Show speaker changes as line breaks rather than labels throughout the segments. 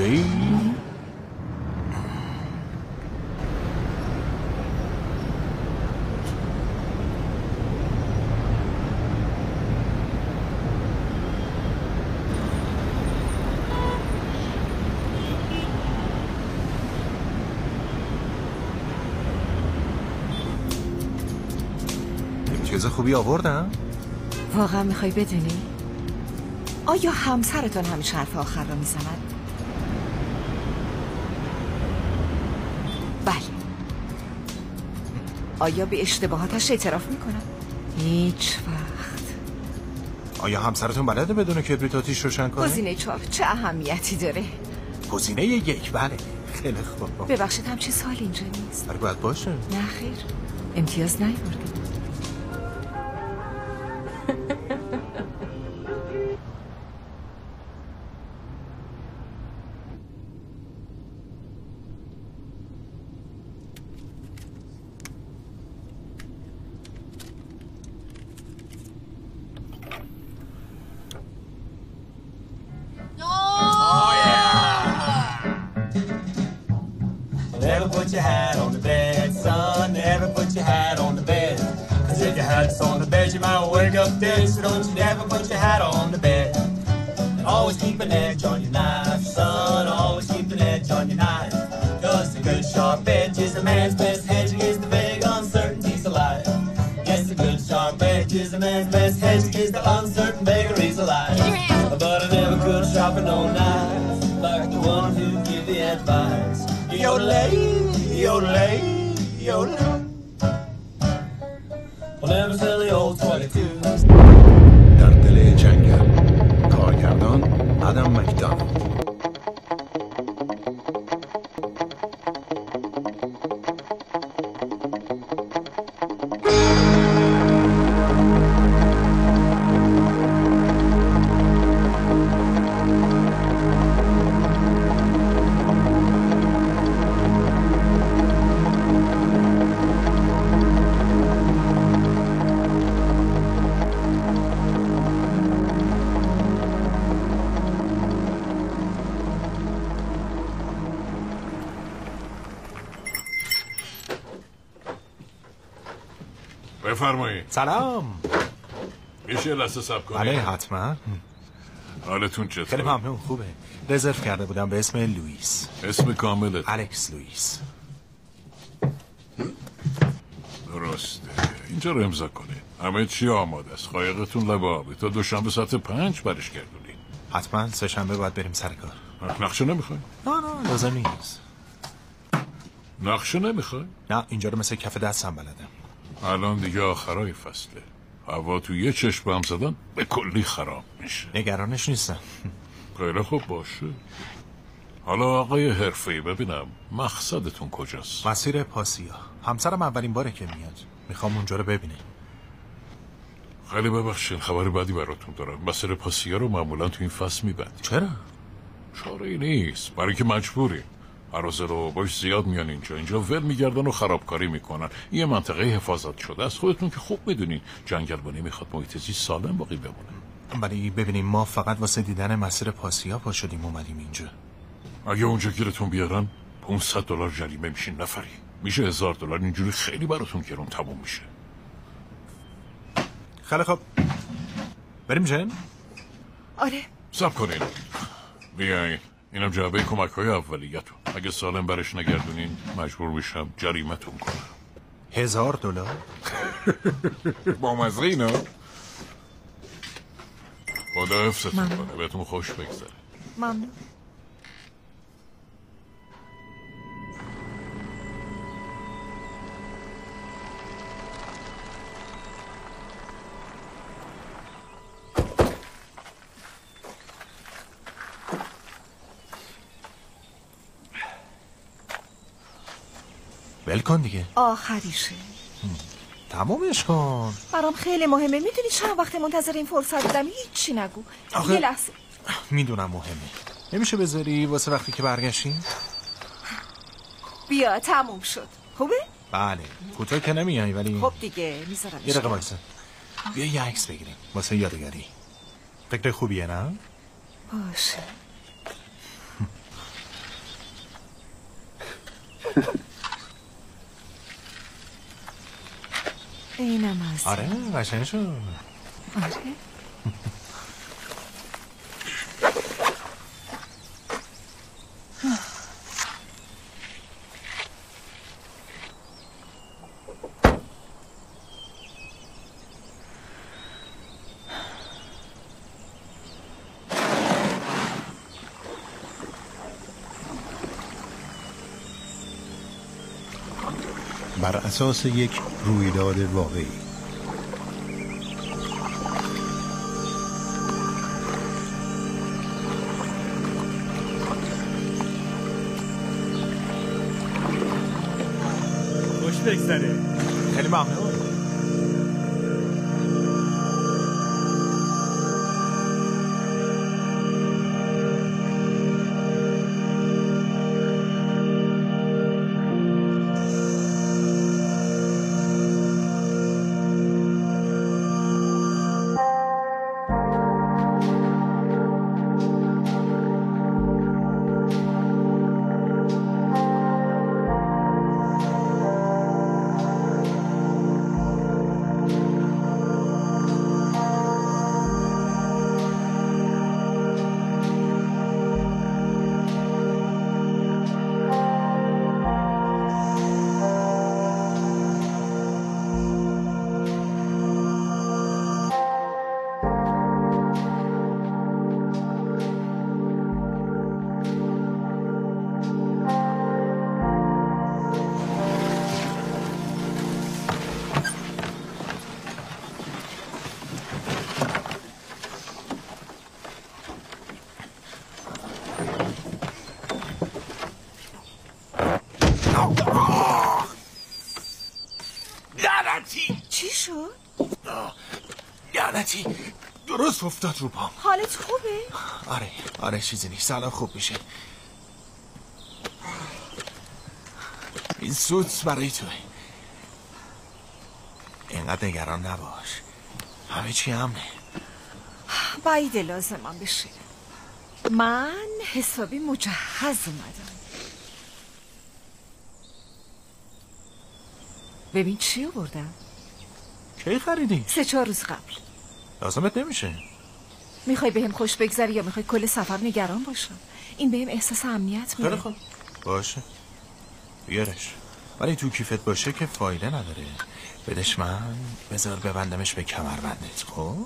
آماده ای؟ چیز خوبی آوردم؟
واقعا میخوای بدونی؟ آیا همسرتون همیشه حرف آخر رو میزند؟ بله. آیا به اشتباهاتش اعتراف میکنه؟ هیچ وقت.
آیا همسرتون بلده بدون کبریت آتیش روشن کنه؟
گزینه 4 چه اهمیتی داره؟
گزینه 1 بله. خیلی خوب.
ببخشید همچین سوال اینجا نیست.
ولی باید باشه.
نه خیر. امتیاز نیاوردی.
Never put your hat on the bed, son. Never put your hat on the bed. 'Cause if your hat's on the bed, you might wake up dead. So don't you never put your hat on the bed. And always keep an edge on your knife, son. Always keep an edge on your knife. 'Cause a good sharp edge is a man's best hedge against the vague uncertainties of life. Yes, a good sharp edge is a man's best hedge against the uncertain vagaries of life. But I never could sharpen no knife like the one who give the advice. Yodelay, yodelay, yodelay. We'll never sell the old 22s.
در دل جنگل کارگردان آدم مکدانالد.
بفرمایید.
سلام.
میشه لحظه صبر کنید؟
بله حتما.
حالتون چطور؟
خیلی ممنون خوبه. رزرو کرده بودم به اسم لوئیس.
اسم کاملت؟
الکس لوئیس.
درسته. اینجا رو امضا کنید. همه چی آماده است. قایقتون لب آبی. تا دوشنبه ساعت 5 برش گردونید.
حتما سه شنبه باید بریم سر کار.
نقشه نمیخواید؟
نه لازم نیست.
نقشه نمیخواید؟
نه اینجا رو مثل کف دستم بلدم.
الان دیگه آخرای فصله. هوا تو یه چشم هم زدن به کلی خراب میشه.
نگرانش نیستم.
خیلی خوب باشه. حالا آقای حرفه‌ای ببینم مقصدتون کجاست؟
مسیر پاسیا. همسرم اولین باره که میاد. میخوام اونجا رو ببینه.
خیلی ببخشید خبر بدی براتون دارم. مسیر پاسیا رو معمولا تو این فصل میبندیم.
چرا؟
چاره‌ای نیست. برای که مجبوریم. عرازل و باش زیاد میان اینجا ول میگردن و خرابکاری میکنن. یه منطقه حفاظت شده از خودتون که خوب میدونین جنگلبانی میخواد محیط زیست سالم باقی بمونه.
ولی ببینیم ما فقط واسه دیدن مسیر پاسیا پا شدیم اومدیم اینجا.
اگه اونجا گیرتون بیارن $500 جریمه میشین نفری. میشه $1000. اینجوری خیلی براتون گرون تموم میشه.
خیلی خب بریم جن؟
آره.
صبر کنین. بیاین. اینم جعبه کمک‌های اولیتون. اگه سالم برش نگردونین مجبور میشم جریمتون کنم.
$1000؟
با مزه اینا. خدا حفظتون کنه. بهتون خوش بگذره.
ممنون.
ول کن دیگه.
آخریشه.
تمومش کن.
برام خیلی مهمه. میدونی چند وقت منتظر این فرصت بودم هیچی نگو.
آخه...
یه لحظه.
میدونم مهمه. نمیشه بذاری واسه وقتی که برگشتیم؟
بیا تموم شد. خوبه؟
بله کوتاه که نمیای ولی
خب دیگه میذارم.
یه دقیقه وایسا. بیا یه عکس بگیریم واسه یادگاری. فکر خوبیه نه؟
باشه. اینم از
آره قشنگ شد.
آره
بر اساس یک رویداد واقعی.
خوش بگذره.
خیلی ممنون.
چی شد؟
لعنتی درست افتاد رو پام.
حالت خوبه؟
آره چیزی نیست، الان خوب میشه. این سوت برای توی. اینقدر نگران نباش، همه چی امنه.
بعید لازمم بشه. من حسابی مجهز اومدم. ببین چی آوردم.
کی خریدی؟
3-4 روز قبل.
لازمت نمیشه.
میخوای بهم خوش بگذری یا میخوای کل سفر نگران باشم؟ این بهم احساس امنیت میده.
خیلی خوب باشه بیارش، ولی تو کیفت باشه که فایده نداره. بدش من، بذار ببندمش به کمربندت. خب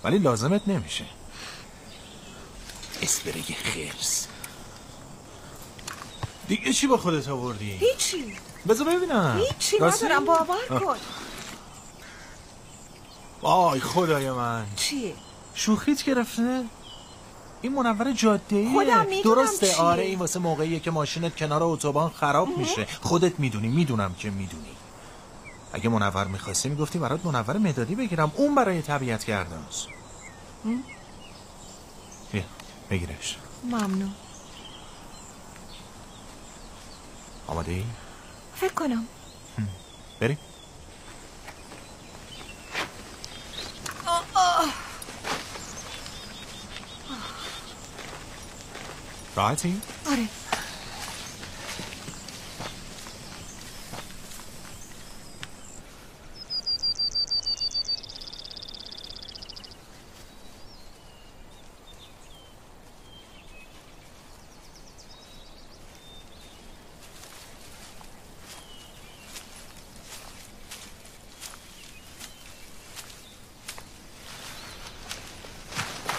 ولی لازمت نمیشه. اسپری خرس. دیگه چی با خودت آوردی؟
هیچی.
بذار ببینم.
هیچی ندارم، باور کن.
وای خدای من.
چیه؟
شوخیت گرفته؟ این منور جاده‌ایه.
خودم میدونم
درسته
چیه.
آره، این واسه موقعیه که ماشینت کنار اتوبان خراب میشه. خودت میدونی. میدونم که میدونی. اگه منور میخواستی میگفتی برات منور مدادی بگیرم، اون برای طبیعت گردانست. بیا بگیرش.
ممنون.
آماده ای؟
فکر کنم.
بریم. راحتی؟
آره.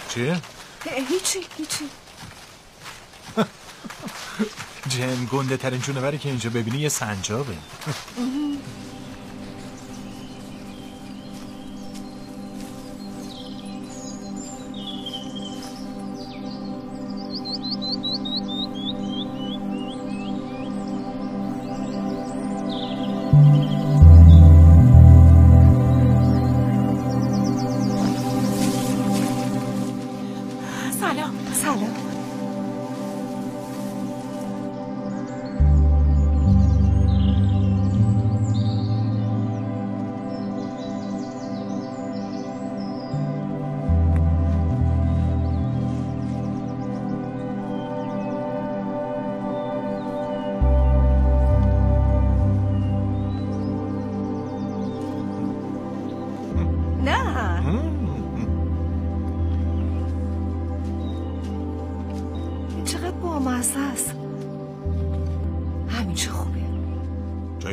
چیه؟
هیچی.
جن گنده ترین جونوری که اینجا ببینی یه سنجابه.
سلام.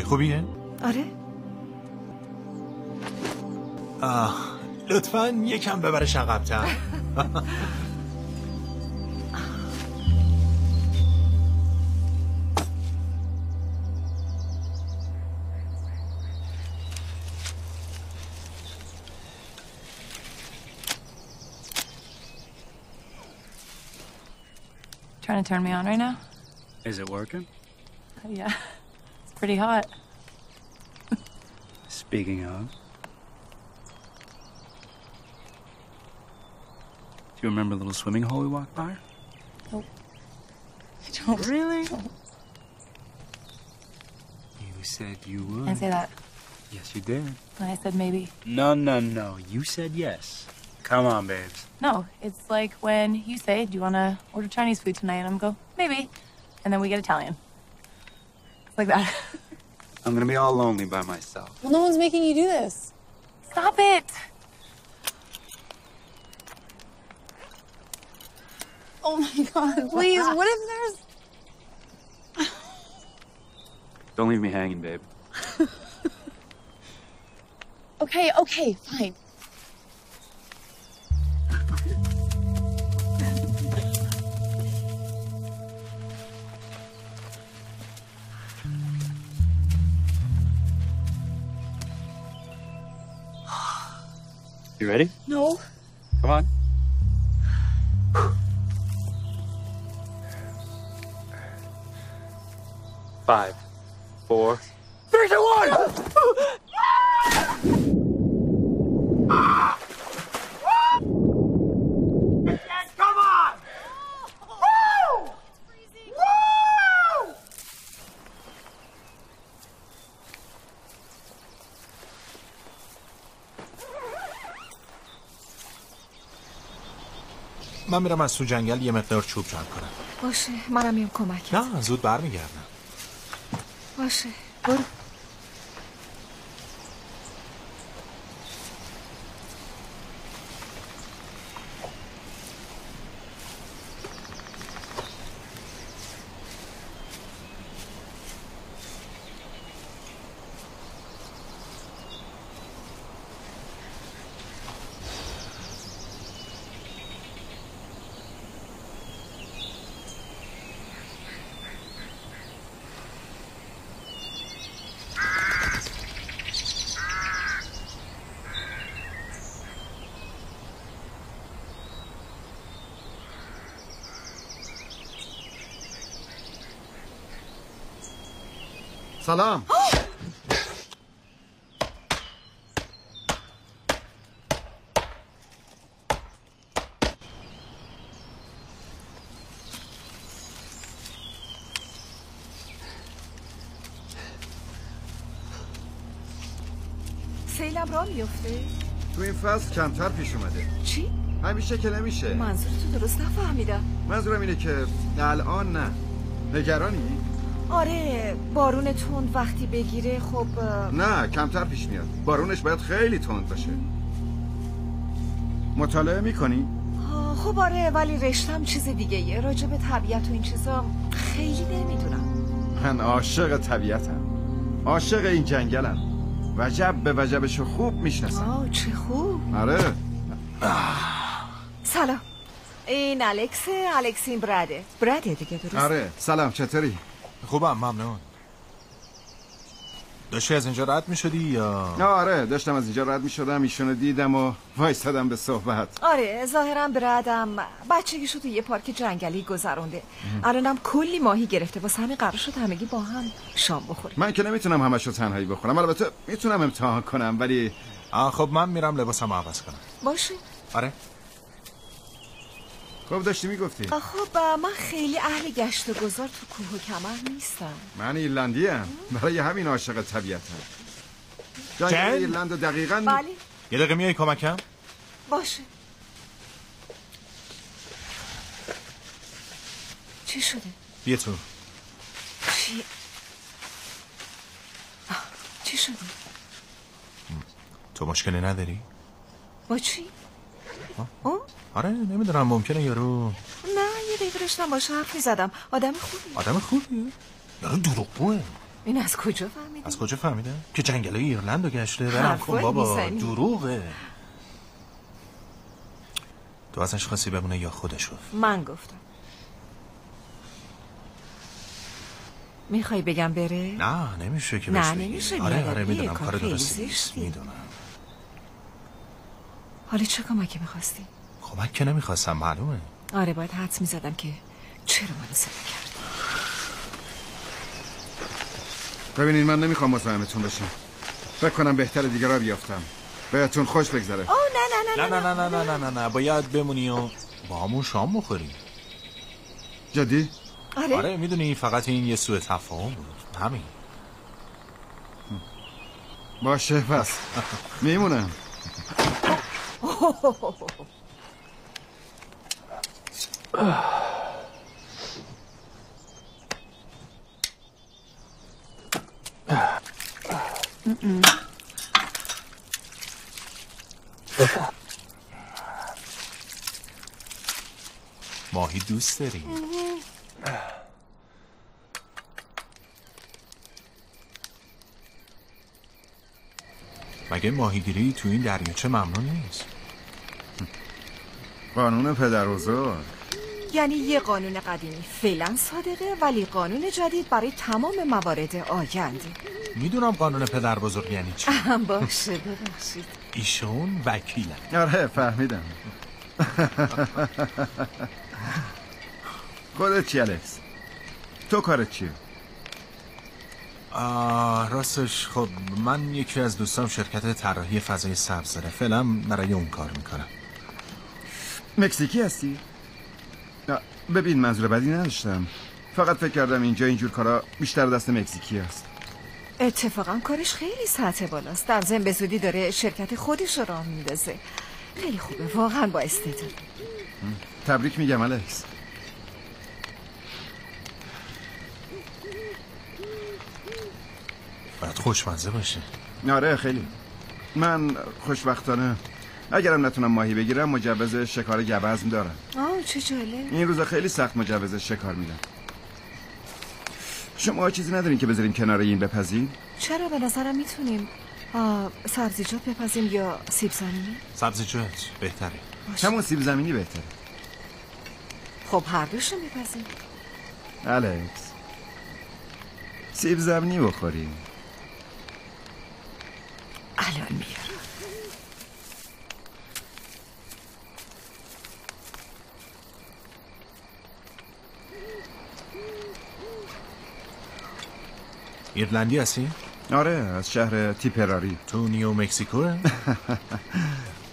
خوبیه؟
آره.
لطفاً یکم ببرش عقب‌تر.
Trying to turn me on right now?
Is it working?
Yeah, it's pretty hot.
Speaking of, do you remember the little swimming hole we walked by?
Nope. I don't.
Really? You said you would.
I didn't say that.
Yes, you did.
I said maybe.
No. You said yes. Come on, babes.
No, it's like when you say, do you want to order Chinese food tonight? And I'm go, maybe. And then we get Italian. It's like that.
I'm gonna be all lonely by myself.
Well, no one's making you do this. Stop it. Oh my God, please, what if there's...
Don't leave me hanging, babe.
Okay, fine.
You ready?
No.
Come on. Five, 4, 3, 2, 1!
Come on! Woo! Woo!
من میرم از تو جنگل یه مقدار چوب جمع کنم.
باشه، منم میام کمکت.
نه، زود برمیگردم.
باشه، برو.
سلام.
سیلم را میفته؟
تو این فصل کمتر پیش اومده.
چی؟
همیشه که نمیشه.
منظورتو درست نفهمیدم.
منظورم اینه که الان نه. نگرانی؟
آره، بارون تند وقتی بگیره خب
نه، کمتر پیش میاد. بارونش باید خیلی تند باشه. مطالعه میکنی؟
خب آره، ولی رشتم چیز دیگه یه. راجع به طبیعت و این چیزا خیلی نمیدونم.
من عاشق طبیعتم، عاشق این جنگلم. وجب به وجبشو خوب میشناسم.
چه خوب.
آره.
سلام، این الکس این براده دیگه، درست؟
آره، سلام، چطوری؟
خوبم، ممنون. داشتی از اینجا رد میشدی یا؟
آره، داشتم از اینجا رد میشدم، ایشونو دیدم و وایستادم به صحبت.
آره، ظاهرا برادم بچگیشو تو یه پارک جنگلی گذرونده. الانم کلی ماهی گرفته، واسه همین قرار شد همگی با هم شام بخوریم.
من که نمیتونم همشو تنهایی بخورم، البته میتونم امتحان کنم، ولی
خب من میرم لباسمو عوض کنم.
باشه.
آره.
خب داشتی میگفتی؟
خب من خیلی اهل گشت و گذار تو کوه و کمر نیستم.
من ایرلندیم، برای همین عاشق طبیعتم. جنگل ایرلند دقیقاً.
بله.
یه دقیقه میای کمکم؟
باشه. چی شده؟
بیا تو.
چی شده؟
تو مشکلی نداری؟
با چی؟
آره نمیدونم، ممکنه یارو.
نه، یه دقیقه داشتم باشه حرف می‌زدم. آدم خوبیه.
آدم خوبیه؟ یارو دروغگوئه.
این از کجا فهمیدی؟
از کجا فهمیده؟ که جنگل ایرلند رو گشته؟ برم کن بابا، دروغه. تو ازش خواستی بمونه یا خودش گفت؟
من گفتم. میخوای بگم بره؟
نه نمیشه که
نه
بهش بگی.
نمیشه.
آره میدونم کار درستی نیست. میدونم.
حالا چه کمکی میخواستی؟
کمک که نمیخواستم معلومه.
آره باید حدس میزدم که چرا منو صدا کرد.
ببینید من نمیخوام مزاحمتون بشم. فکر کنم بهتر دیگه را بیافتم. بهتون خوش بگذره.
نه نه نه
نه نه نه نه نه نه باید بمونی و با همون شام بخوریم.
جدی؟
آره میدونی فقط این یه سوء تفاهم بود. همین.
باشه پس میمونم.
ماهی دوست داری؟ مگه ماهیگیری تو این دریاچه ممنوع نیست؟
قانون پدربزرگ.
یعنی یه قانون قدیمی فعلا صادقه ولی قانون جدید برای تمام موارد آینده.
میدونم قانون پدر بزرگ یعنی چی.
باشه ببخشید.
ایشون وکیلن.
آره فهمیدم. خودت چی الکس؟ تو کارت چیه؟
راستش خب من یکی از دوستام شرکت طراحی فضای سبز داره. فعلا برای اون کار میکنم.
مکزیکی هستی؟ ببین منظور بدی نداشتم. فقط فکر کردم اینجا اینجور کارا بیشتر دست مکزیکی هست.
اتفاقا کارش خیلی سطح بالاست. در ضمن به زودی داره شرکت خودش رو راه میندازه. خیلی خوبه واقعا با استعداد.
تبریک میگم الکس.
باید خوشمزه باشه.
آره خیلی. من خوشبختانه اگرم نتونم ماهی بگیرم مجوز شکار گوزن دارم.
چه جالب.
این روزا خیلی سخت مجوز شکار میدن. شما چیزی ندارین که بذاریم کنار این بپزیم؟
چرا به نظرم میتونیم سبزیجات بپزیم یا سیب زمینی؟
سبزیجات بهتره.
همون سیب زمینی بهتره.
خب هر دوشون بپزیم.
الکس سیب زمینی بخوریم.
الان میارم.
ایرلندی هستی؟
آره از شهر تیپراری.
تو نیو مکزیکو؟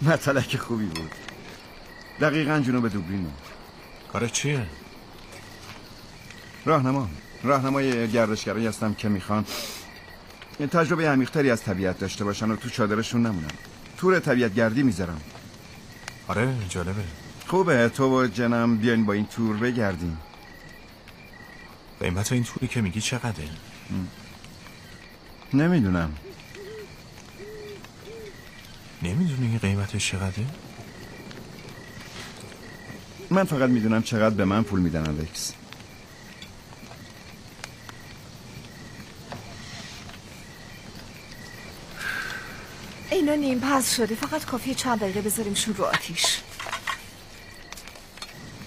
مطلق خوبی بود. دقیقاً جنوب دوبلینه.
کارت چیه؟
راهنمای گردشگرایی هستم که میخوان تجربه عمیق‌تری از طبیعت داشته باشن و تو چادرشون نمونن. تور طبیعت گردی میذارم.
آره جالبه.
خوبه تو و جنم بیاین با این تور بگردیم.
قیمت این توری که میگی چقدره؟
نمیدونم.
نمیدونی قیمتش چقدره؟
من فقط میدونم چقدر به من پول میدن الکس.
اینا نیم پز شده. فقط کافیه چند دقیقه بذاریمشون رو آتیش.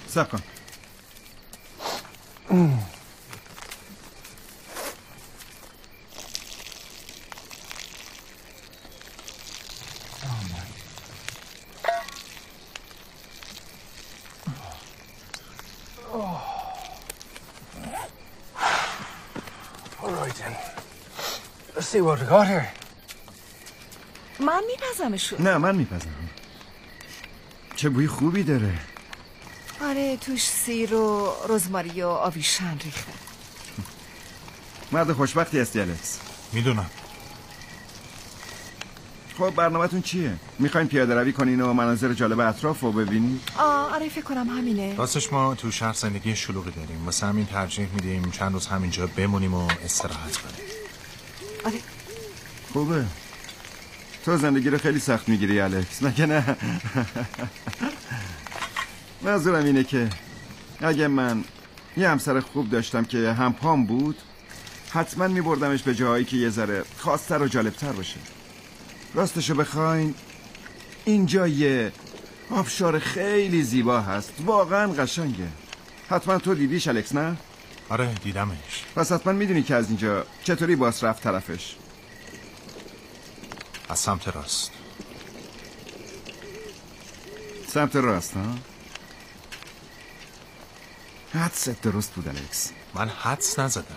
صبر کن.
Let's see what we got here.
من میپزمشون.
نه من میپزم. چه بوی خوبی داره.
آره توش سیر و رزماری و آویشن ریخته.
مرد خوشبختی هستی الکس.
میدونم.
خب برنامه‌تون چیه؟ میخواین پیاده روی کنین و مناظر جالب اطراف رو ببینین؟
آره فکر کنم همینه.
راستش ما تو شهر زندگی شلوغی داریم. واسه همین ترجیح میدیم چند روز همینجا بمونیم و استراحت کنیم.
آره
خوبه. تو زندگی رو خیلی سخت میگیری الکس مگه نه؟ منظورم اینه که اگه من یه همسر خوب داشتم که هم پام بود حتما میبردمش به جاهایی که یه ذره خاص‌تر و جالبتر باشه. راستشو بخواین اینجا یه آبشار خیلی زیبا هست، واقعا قشنگه. حتما تو دیدیش الکس نه؟
آره دیدمش.
پس حتما میدونی که از اینجا چطوری باس رفت طرفش.
از سمت راست.
سمت راست ها؟ حدست درست بود الکس.
من حدس نزدم.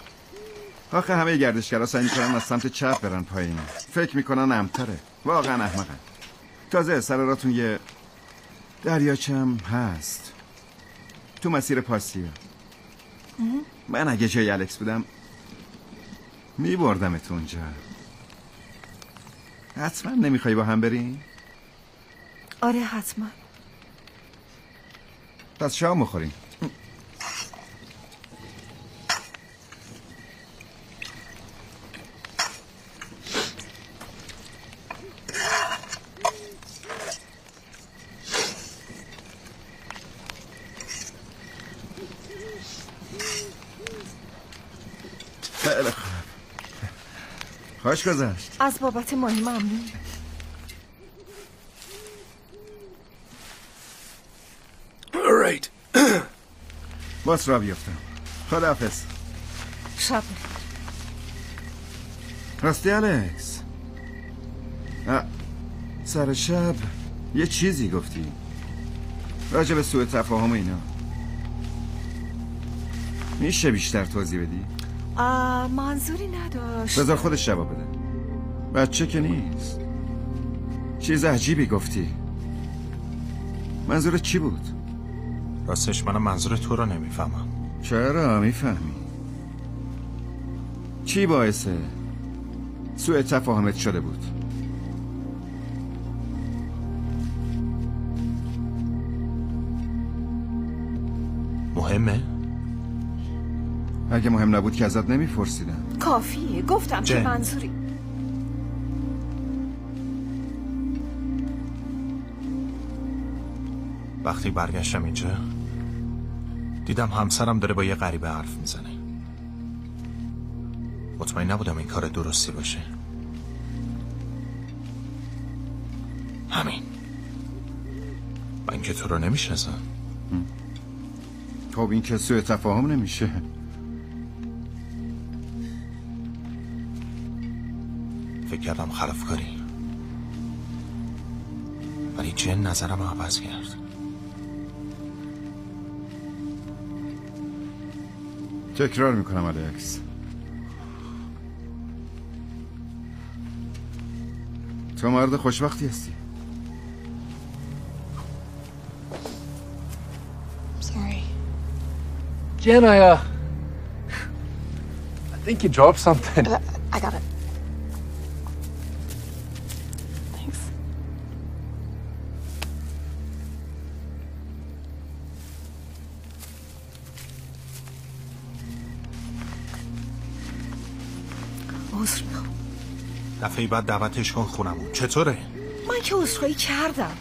آخه همه گردشگرها سعی میکنن از سمت چپ برن پایین. فکر میکنن امتره. واقعا احمقن. تازه سر راتون یه دریاچم هست تو مسیر پاسیه. من اگه جای الکس بودم میبردمت اونجا. حتما نمیخوای با هم بریم؟
آره حتما.
پس شام بخوریم. خیلی خوب. خوش گذشت.
از بابت ماهی ممنون.
All right.
باز را بیفتم. خداحافظ.
شب بخیر.
راستی الکس، سر شب یه چیزی گفتی راجع به سوء تفاهم اینا. میشه بیشتر توضیح بدی؟
منظوری نداشت.
بذار خودش جواب بده. بچه که نیست. چیز عجیبی گفتی. منظورت چی بود؟
راستش منم منظور تو رو نمیفهمم.
چرا میفهمی؟ چی باعث سوء تفاهمت شده بود؟
مهمه؟
اگه مهم نبود که ازت نمیپرسیدم.
کافیه. گفتم چه منظوری.
وقتی برگشتم اینجا دیدم همسرم داره با یه غریبه حرف میزنه. مطمئن نبودم این کار درستی باشه. همین. من که تو رو نمیشناسم.
خب این که سوء تفاهم نمیشه.
فکر کردم خلافکاری، ولی جن نظرم رو عوض کرد.
تکرار میکنم الکس، تو مرد خوشبختی هستی.
Sorry.
Jen, I think you dropped something.
I got it. Thanks.
عذر میخوام.
دفعه بعد دعوتش کن خونمون. چطوره؟
من که عذرخواهی کردم.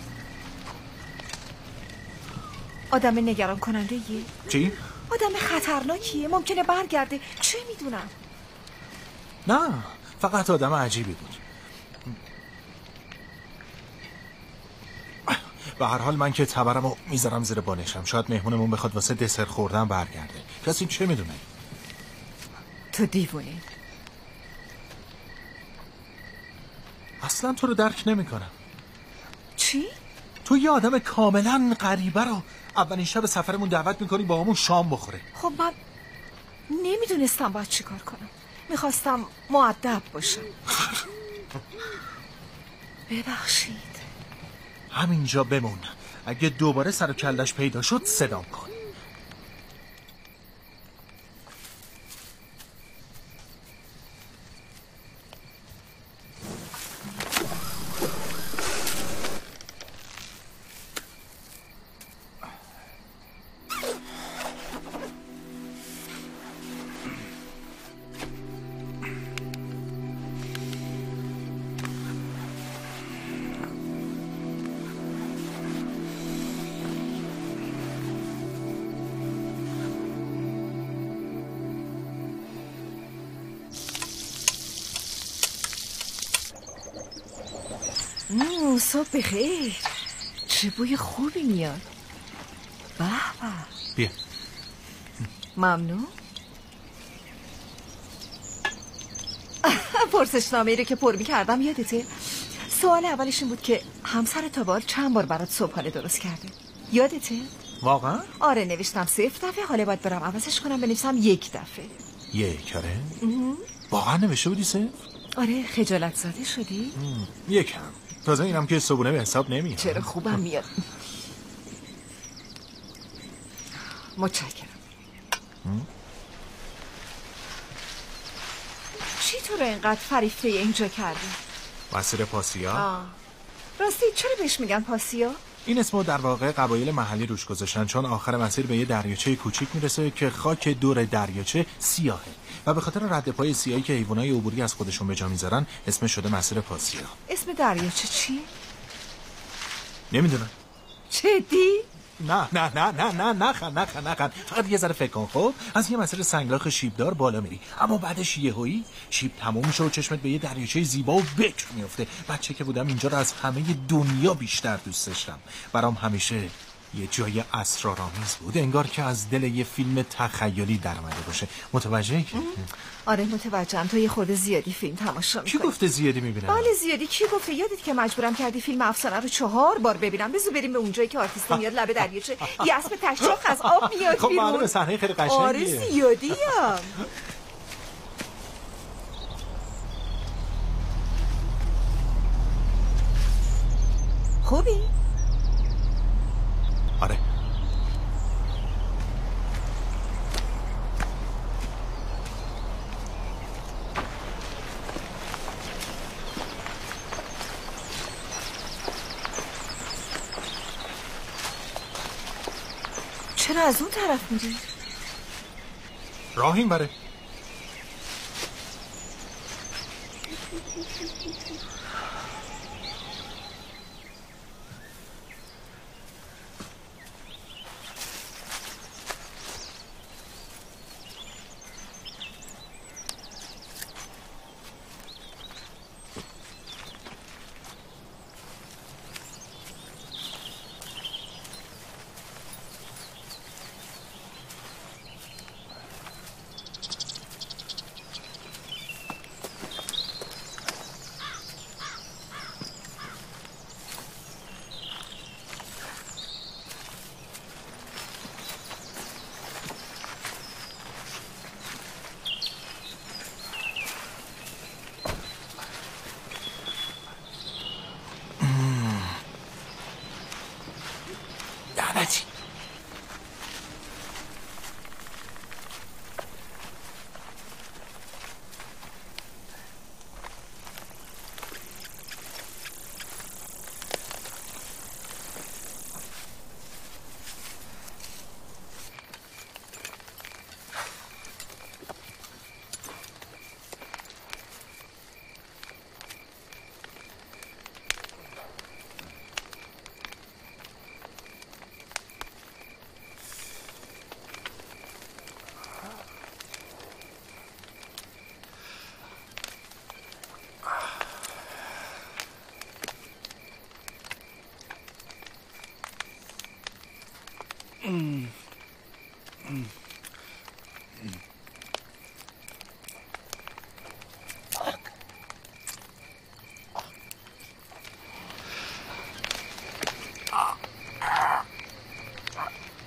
آدم نگران کننده یه؟
چی؟
آدم خطرناکیه. ممکنه برگرده. چه میدونم؟
نه، فقط آدم عجیبی بود. به هر حال من که تبرمو میذارم زیر بالشم. شاید مهمونمون بخواد واسه دسر خوردن برگرده. کسی چه میدونه؟
تو دیوونه.
اصلا تو رو درک نمیکنم.
چی؟
تو یه آدم کاملا غریبه رو اولین شب سفرمون دعوت میکنی با همون شام بخوره.
خب من نمیدونستم باید چی کار کنم. میخواستم مؤدب باشم. ببخشید.
همینجا بمون. اگه دوباره سر و کلش پیدا شد صدام کن.
صبح بخیر. چه بوی خوبی میاد. به به.
بیا.
ممنون. پرسشنامه‌ای رو که پر می‌کردم یادته؟ سوال اولش این بود که همسر تابال چند بار برات صبحانه درست کرده. یادته؟
واقعا؟
آره نوشتم 0 دفعه، حالا باید برم عوضش کنم بنویسم 1 دفعه.
آره؟ واقعا نوشته بودی 0؟
آره خجالت زده شدی؟
یکم. تازه اینم که صبحونه به حساب نمیاد.
چرا خوبم میاد. متشکرم. چی تو رو اینقدر فریفته اینجا کردی؟
مسیر پاسیا؟
راستی چرا بهش میگن پاسیا؟
این اسمو در واقع قبایل محلی روش گذاشتن چون آخر مسیر به یه دریاچه کوچیک میرسه که خاک دور دریاچه سیاهه و به خاطر رد پای سیاهی که حیوانای عبوری از خودشون به جا میذارن اسمش شده مسیر پاسیا.
اسم دریاچه چی؟
نمیدونم.
جدی؟
نه فقط یه ذره فکر کن. خب از یه مسیر سنگلاخ شیبدار بالا میری اما بعدش یهویی شیب تموم میشه و چشمت به یه دریاچه زیبا و بکر میفته. بچه که بودم اینجا رو از همه دنیا بیشتر دوست داشتم. برام همیشه یه جای اسرارآمیز بود، انگار که از دل یه فیلم تخیلی در اومده باشه. متوجهی که؟
آره متوجهم. تو یه خورده زیادی فیلم تماشا می‌کنی.
کی گفته زیادی میبینم؟
بله زیادی. کی گفته؟ یادت که مجبورم کردی فیلم افسانه رو 4 بار ببینم. بذار بریم به اونجایی که آرتیست میاد لب دریاچه یه اسب تشتاق از آب میاد
خب
بیرون.
معلومه صحنه خیلی قشنگیه.
آره زیادیم. خوبی؟
آره.
چرا از اون طرف میری؟
راه این بره.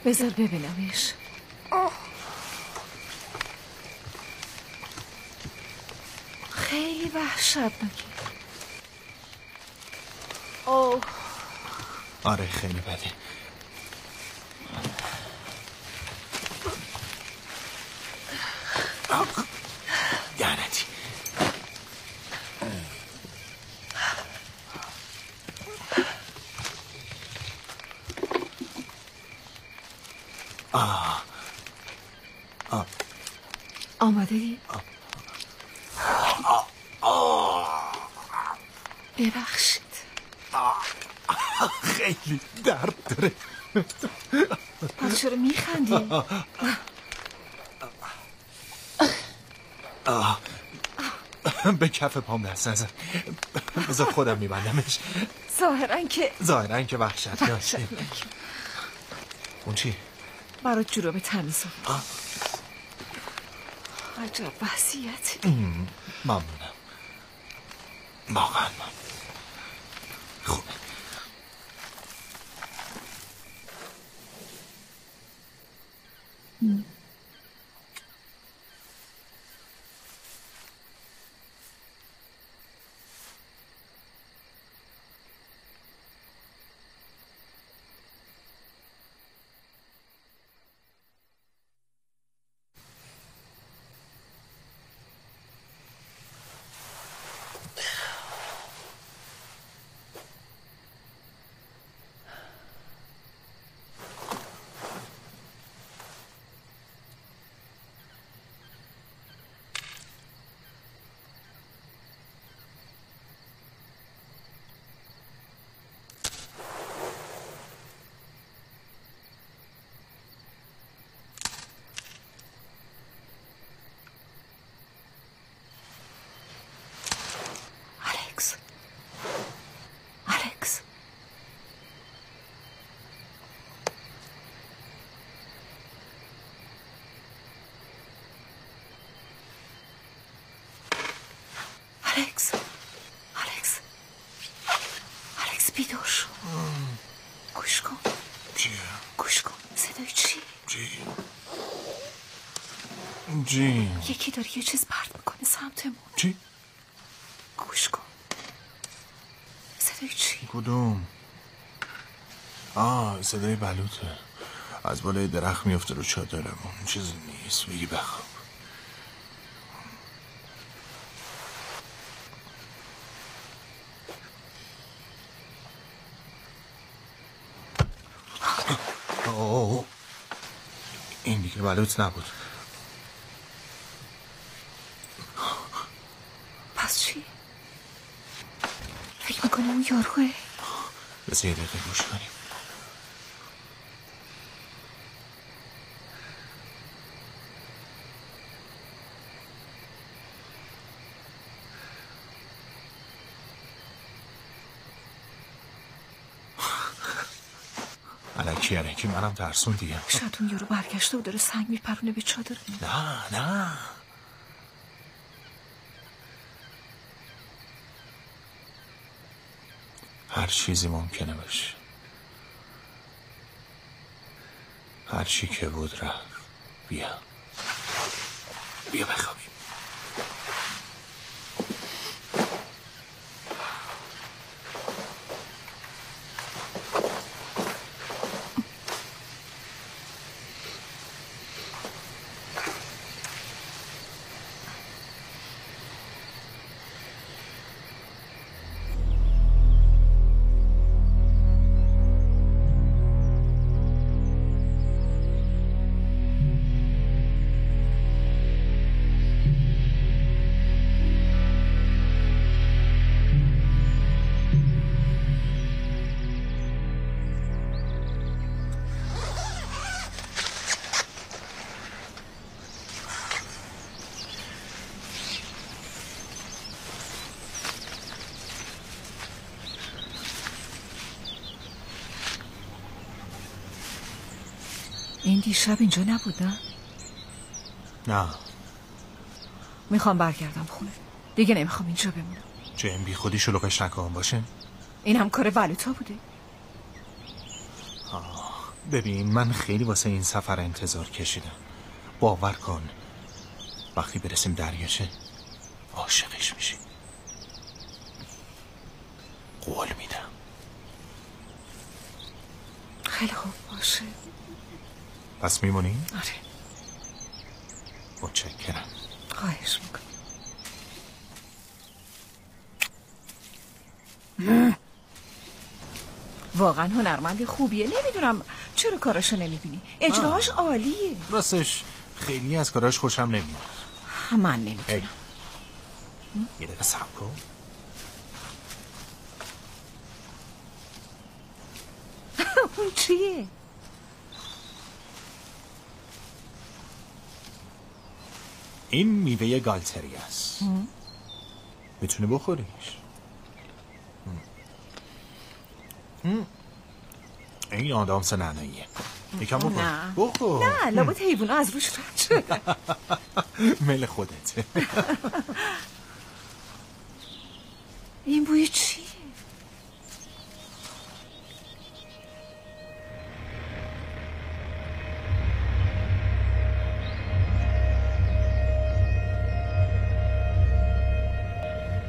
بذار ببینمش. خیلی وحشتناکه. اوه
آره خیلی بده. لعنتی.
آماده؟ ببخشید.
خیلی درد داره.
پس چرا میخندی؟
به کف پام دست نزن. بذار خودم میبندمش.
ظاهرا که
وحشتناکه. اون چی؟
برات جوراب تمیز آورد. عجب وضعیتی.
ممنونم. واقعا خوبه.
الکس بیدار شو. گوش کن.
چیه؟
گوش کن. صدای چی؟
جی
یکی داره یه چیز پرت میکنه سمتمون.
چی؟
گوش کن. صدای چی؟
کدوم؟ صدای بلوطه. از بالای درخت میفته رو چادرمون. چیزی نیست. بگی بخواب. این دیگه بلوط نبود.
پس چی؟ فکر میکنه اون یاروه.
بذار یه دقیقه گوش کنیم. الکی منم ترسون دیگه.
شاید اون یارو برگشته و داره سنگ میپرونه به چادر.
نه هر چیزی ممکنه باشه. هر چی که بود رفت. بیا بخوابیم.
این دیشب اینجا نبود
نه.
میخوام برگردم خونه. دیگه نمیخوام اینجا بمونم.
جیم بی خودی شلوغش نکن باشه.
این هم کار بلوطا بوده.
ببین من خیلی واسه این سفر انتظار کشیدم. باور کن وقتی برسیم دریاچه عاشقش میشی. قول میدم.
خیلی خوب باشه.
پس میمونی؟
آره.
متشکرم.
خواهش میکنم. واقعا هنرمند خوبیه. نمیدونم چرا کاراشو نمیبینی. اجراهاش عالیه.
راستش خیلی از کاراش خوشم نمیاد.
من نمیدونم.
یه دقیقه صبر کن.
اون چیه؟
این میوه گالتری است. میتونی بخوریش. این آدامس نعناییه. یکم بخور.
نه
بخور.
نه لابد حیوونا از روش رد شدن.
مل خودته.
این بوی چیه؟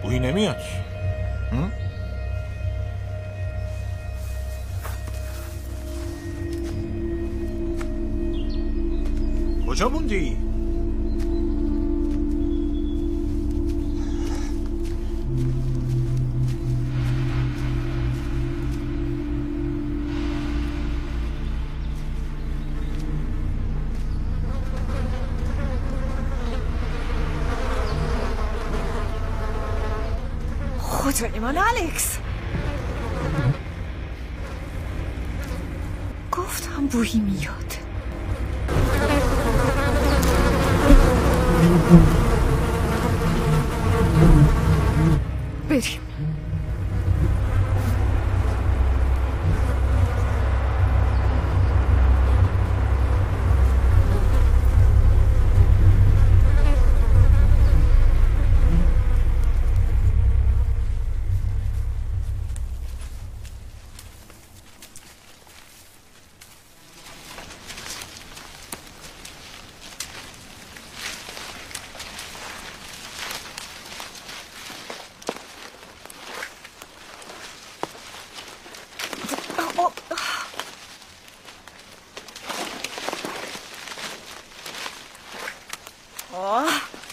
بوی نمیاد. کجا موندی؟
خدای من الکس، گفتم بویی میاد. بریم.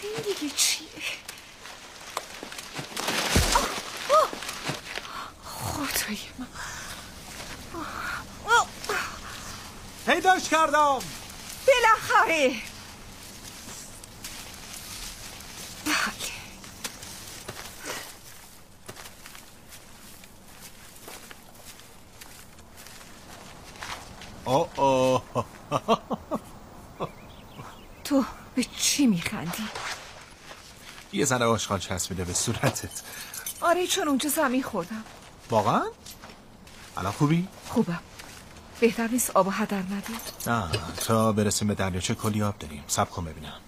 این دیگه چیه؟ خدای من،
پیداش کردم.
بالاخره. بله. تو به چی میخندی؟
یه ذره آشغال چسبیده به صورتت.
آره چون اونجا زمین خوردم.
واقعا؟ الان خوبی؟
خوبم. بهتر نیست آب و هدر ندید؟
نه تا برسیم به دریاچه کلی آب داریم. صبر کن ببینم.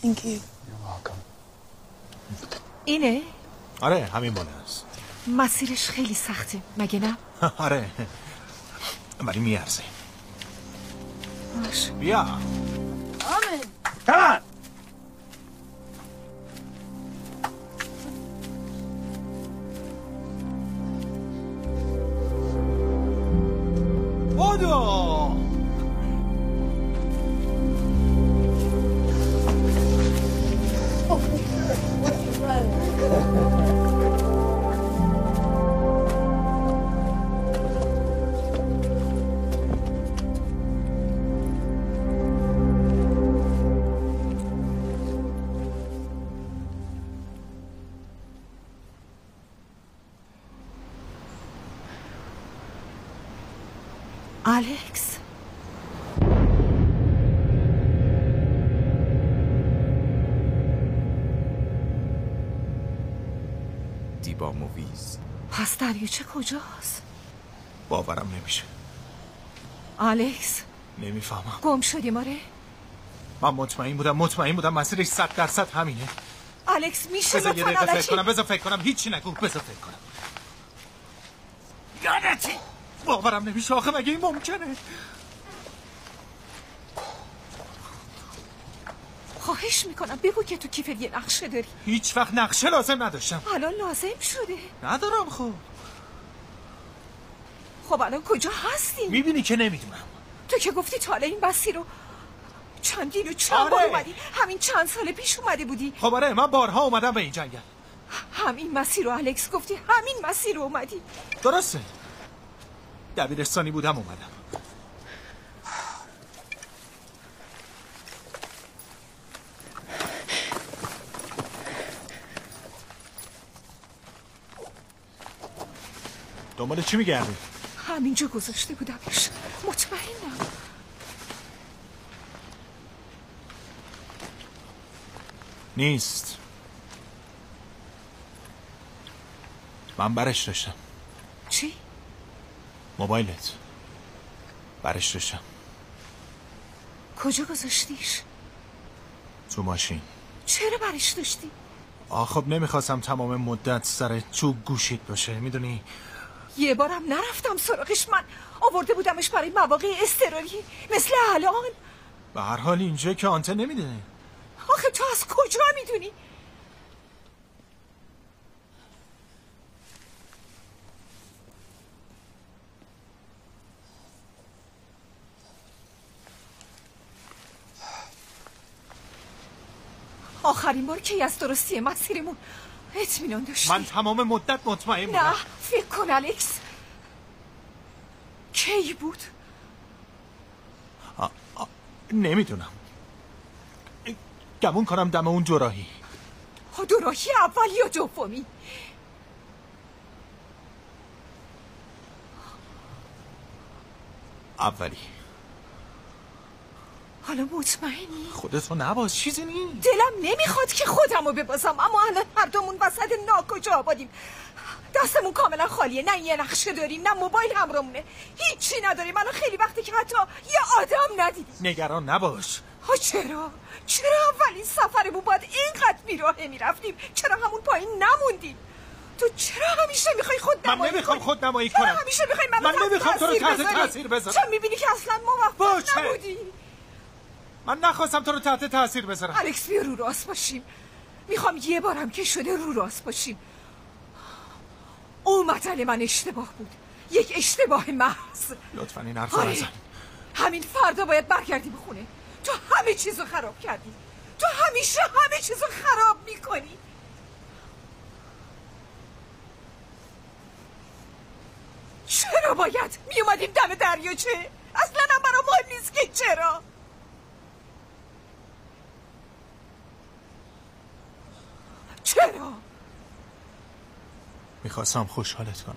Thank you.
You're welcome.
اینه؟
آره همین بالا است.
مسیرش خیلی سخته مگه نه؟
آره ولی میارزه.
باشه.
بیا.
Come on!
بودو.
الکس
دیبا موویز.
پس دریاچه کجاست؟
باورم نمیشه.
الکس
نمیفهمم.
گم شدیم آره؟
من مطمئن بودم مسیرش 100% همینه.
الکس میشه
بذار یه دقیقه
لطفاً
فکر کنم. هیچی نگو. بذار فکر کنم. یادتی؟ باورم نمیشه آخه مگه این ممکنه؟
خواهش میکنم بگو که تو کیفت یه نقشه داری.
هیچ وقت نقشه لازم نداشتم.
الان لازم شده.
ندارم. خب
الان کجا هستی؟
میبینی که نمیدونم.
تو که گفتی تا حالا این مسیر رو چند بار اومدی. همین چند سال پیش اومده بودی.
خب آره من بارها اومدم به این جنگل.
همین مسیر رو الکس گفتی. همین مسیر رو اومدی.
درسته. دبیرستانی بودم اومدم. دنبال چی میگردی؟
همینجا گذاشته بودمش. مطمئنم.
نیست. من برش داشتم.
چی؟
موبایلت. برش داشتم.
کجا گذاشتیش؟
تو ماشین.
چرا برش داشتی؟
خب نمیخواستم تمام مدت سر تو گوشیت باشه، میدونی.
یه بارم نرفتم سراغش، من آورده بودمش برای مواقع اضطراری مثل الان.
به هر حال اینجا که آنتن نمیده.
آخه تو از کجا میدونی؟ آخرین بار کی از درستی مسیرمون اطمینان داشتی؟
من تمام مدت مطمئن بودم.
نه فکر کن الکس. کی بود؟
نمیدونم. گمون کنم دم اون دوراهی.
دوراهی اول یا دومی؟
اولی.
حالا مطمئنی؟
خودتو نباز، چیزی نیست.
دلم نمیخواد که خودمو ببازم، اما الان هر دومون وسط ناکجا آبادیم. دستمون کاملا خالیه، نه یه نقشه داریم نه موبایل همراهمونه، هیچی نداریم. الان خیلی وقتی که حتی یه آدم ندیدیم.
نگران نباش.
چرا اولین سفرمون باید اینقدر بیراهه میرفتیم؟ چرا همون پایین نموندیم؟ تو چرا همیشه میخوای خود نمایی کنی؟
من نمیخوام خود نمایی کنم.
چرا همیشه میخوای
من نمیخوام تو رو تحت تاثیر بذارم.
چرا میبینی که اصلا موفق نبودی؟
من نخواستم تو رو تحت تاثیر بذارم.
الکس بیا رو راست باشیم. میخوام یه بارم که شده رو راست باشیم. اون مطلع من اشتباه بود، یک اشتباه محض.
لطفاً این حرف رو نزن.
همین فردا باید برگردی به خونه. تو همه چیزو خراب کردی. تو همیشه همه چیزو خراب میکنی. چرا باید میومدیم دم دریاچه؟ اصلا هم برام مهم نیست که چرا. چرا؟
میخواستم خوشحالت کنم.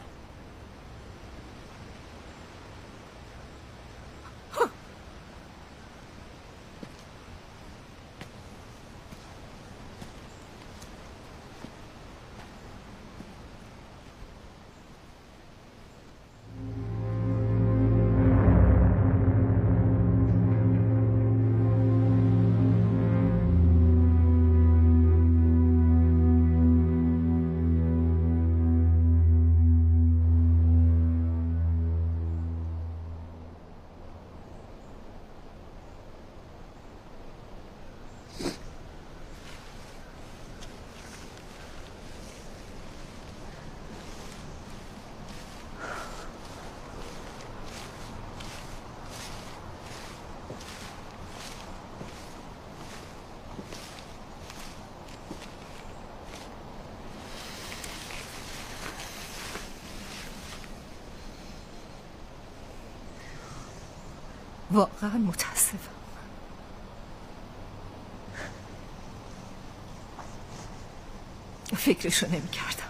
واقعا متاسفم. فکرشو نمی کردم.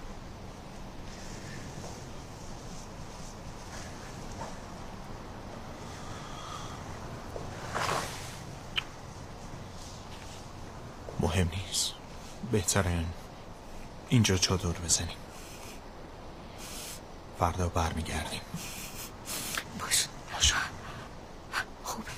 مهم نیست. بهتره اینجا چادر بزنیم. فردا برمیگردیم.
باشه. خوبه.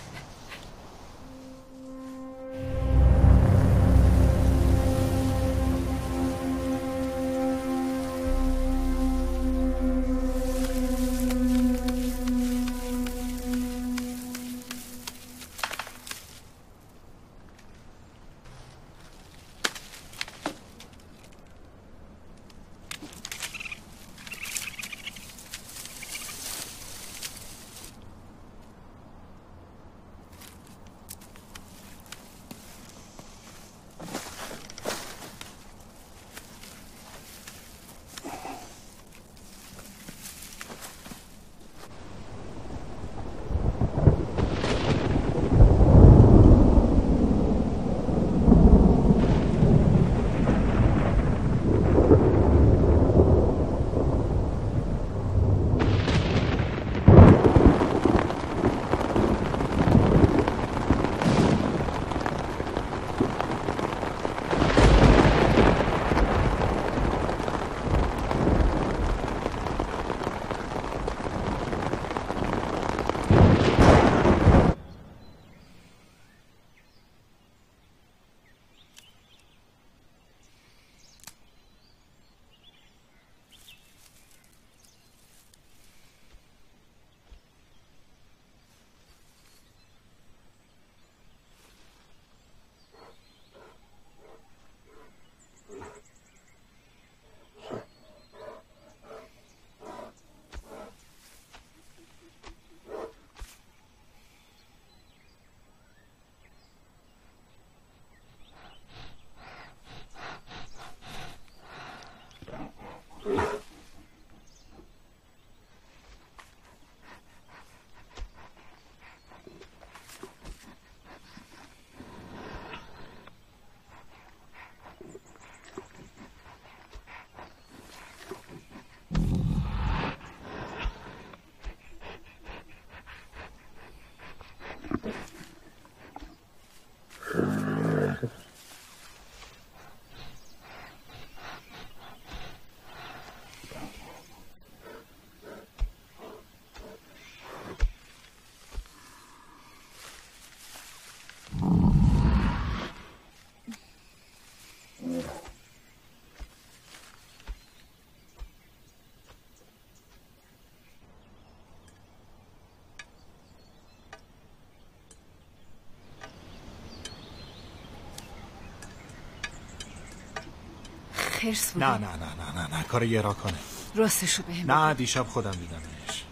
خرس بوده؟
نه نه نه نه نه نه کار یه را کنه.
راستشو بهم
نه دیشب خودم دیدمش.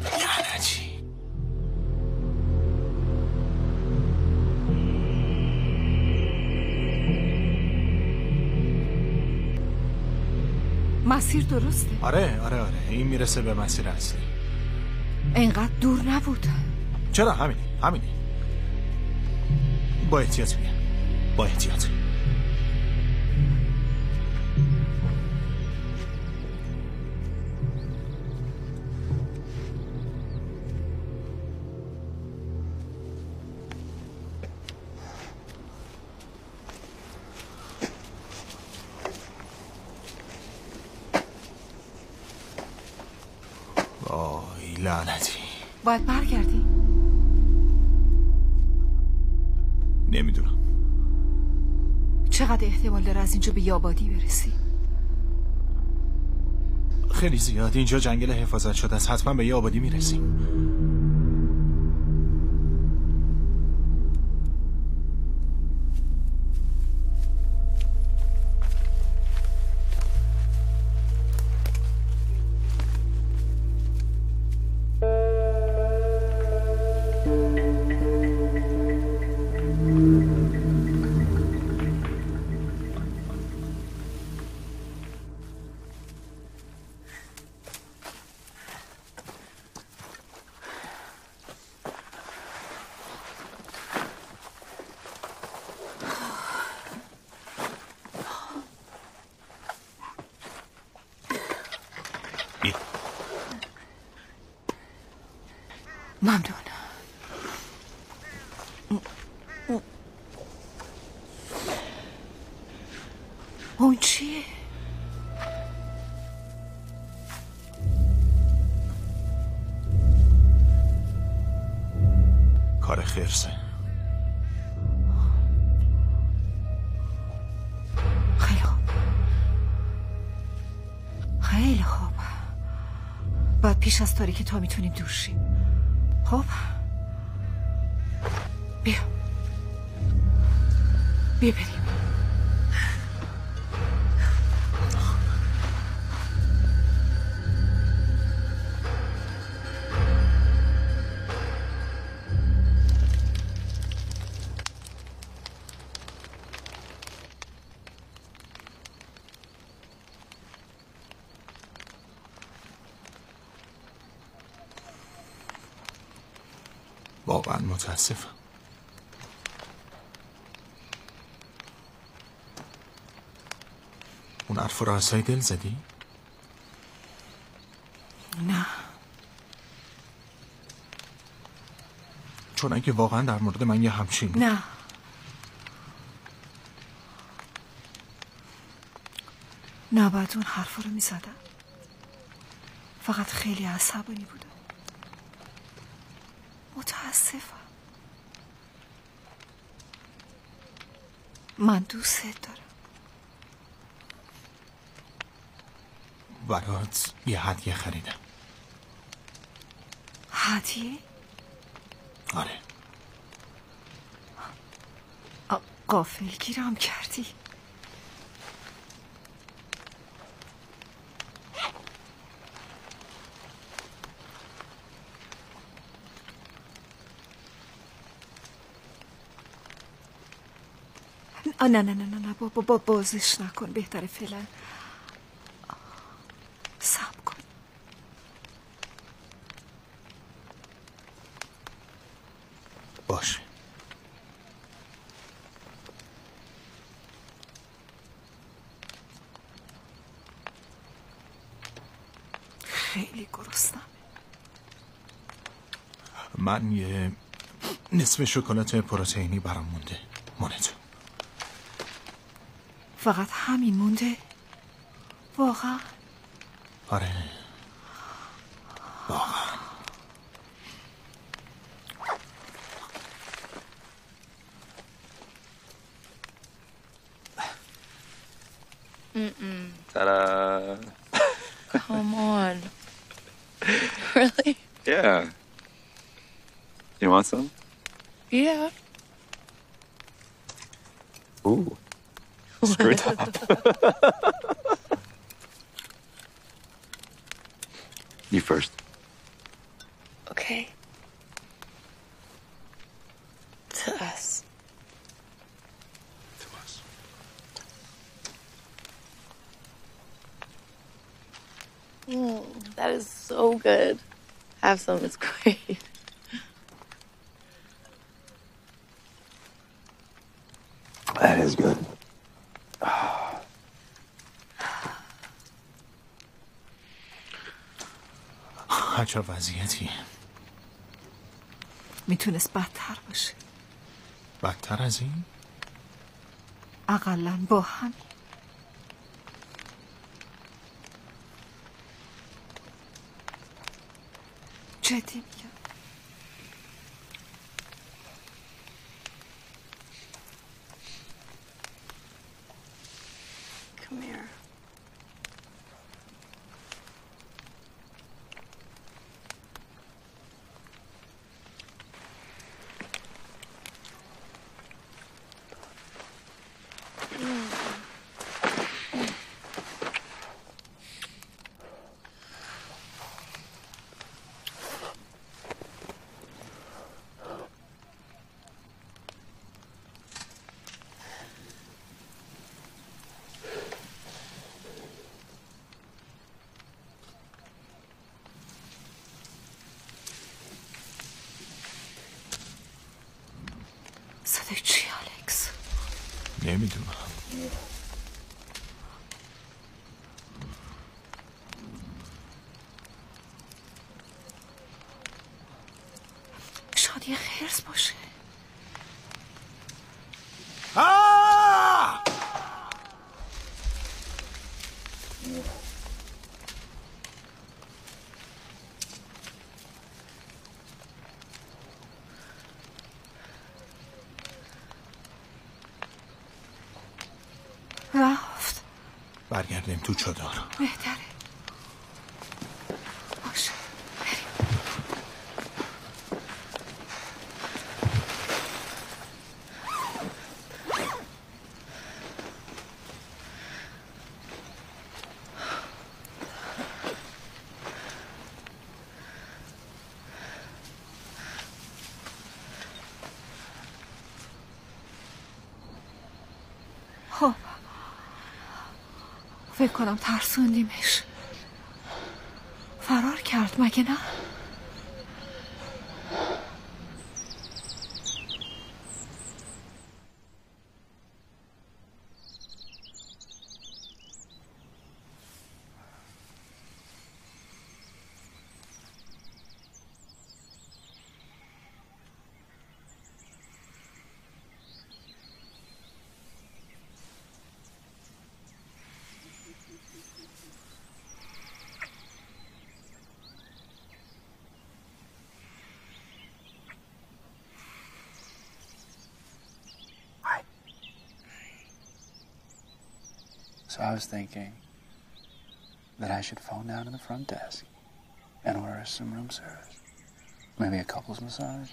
لعنتی.
مسیر درسته؟
آره این میرسه به مسیر اصلی.
اینقدر دور نبود.
چرا همینه با احتیاط میگم، با احتیاط. وای لعنتی.
باید برگردی؟
نمیدونم.
چقدر احتمال داره از اینجا به یابادی برسی؟
خیلی زیاد. اینجا جنگل حفاظت شده است، حتما به یابادی میرسیم.
ممنون. اون چیه؟
کار خرسه.
خیلی خوب. خیلی خوب. باید پیش از تاریکی تا میتونیم دور شیم. خب بیا بریم.
واقعا متاسفم. اون حرف رو از دل زدی؟
نه،
چون اگه واقعا در مورد من یه همچین
نه بعد اون حرف رو میزدم. فقط خیلی عصبانی بودم. متاسفم. من دوست دارم.
برات یه هدیه خریدم.
هدیه؟
آره.
غافلگیرم کردی. نه بابا بازش نکن. بهتره فعلا صبر کن.
باشه.
خیلی گرسنم.
من یه نصف شکلات پروتئینی برام مونده. مونده.
فقط همین مونده؟ واقعا؟
آره واقعا.
Ta-da!
Come on. Really?
Yeah.
You want some?
Yeah.
Ooh. Screw top. You first.
Okay. To us.
To us.
That is so good. Have some, it's great.
That is good.
چه وضعیتی؟
میتونست بدتر باشه.
بدتر از این؟
اقلن با هم. جدی میگم.
Come here.
صدای چی الکس؟
نمیدونم.
شاید یه خرس باشه. رفت.
برگردیم تو چادر.
بهتره. باشه. خب فکر کنم ترسوندیمش. فرار کرد مگه نه؟
So I was thinking that I should phone down to the front desk and order us some room service. Maybe a couples massage.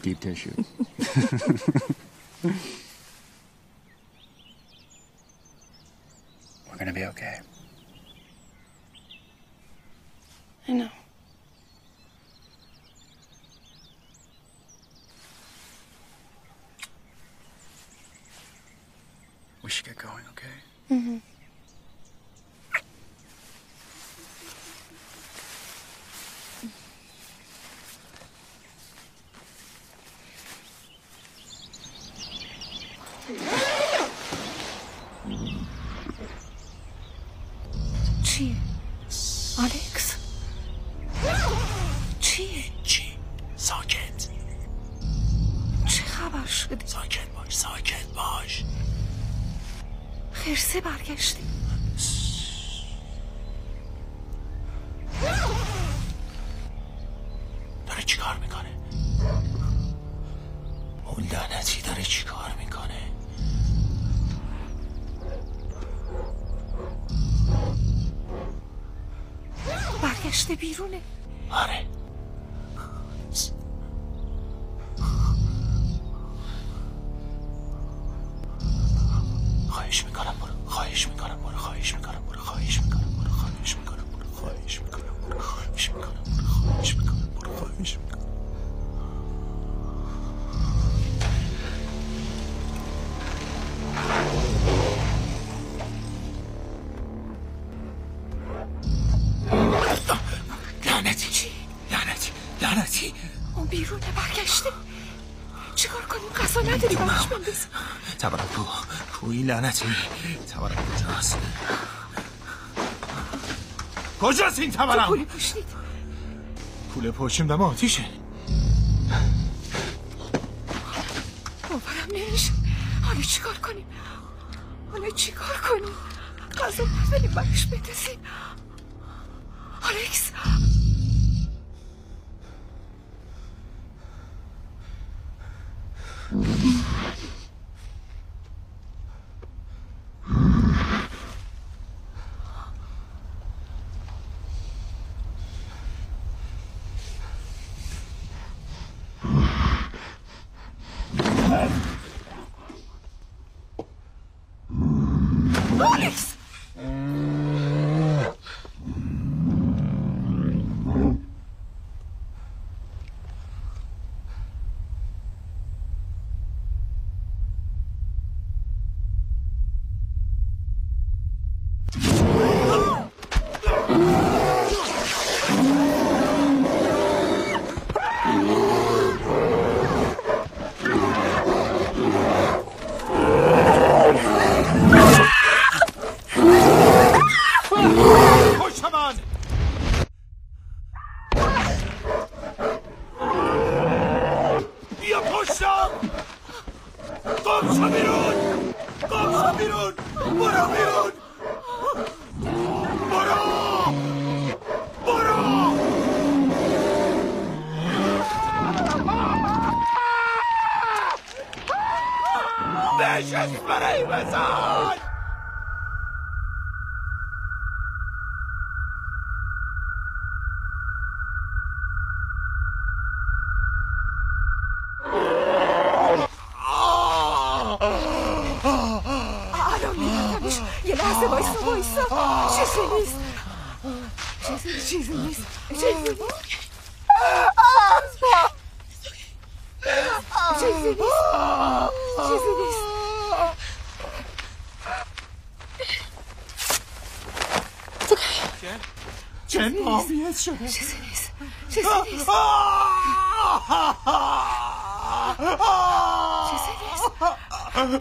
Deep tissue. We're gonna be okay.
I know.
We should get going, okay?
Mm-hmm.
چیه؟ الکس؟ چیه؟
چی؟ ساکت.
چه خبر شده؟
ساکت باش، ساکت باش.
خرسه برگشتی.
داره چی کار میکنه؟ اون لعنتی داره چی کار میکنه؟
برگشته بیرونه.
آره. خواهش میکنم برو. خواهش میکنم برو. خواهش میکنم برو. خواهش میکنم برو. خواهش میکنم برو. خواهش میکنم برو. خواهش میکنم برو. خواهش میکنم برو. خواهش میکنم. لعنتی
اون بیرونه برگشته. چیکار کنیم؟ غذا نداری براش بندازیم؟
تبرم کوی لعنتی. تبرم کجاست؟ کجاست این تبرم؟
کوله پشتید.
کوله پشتیم دم آتیشه.
باورم نمیشه. حالا چیکار کنیم؟ غذا نداریم براش بندازیم. الکس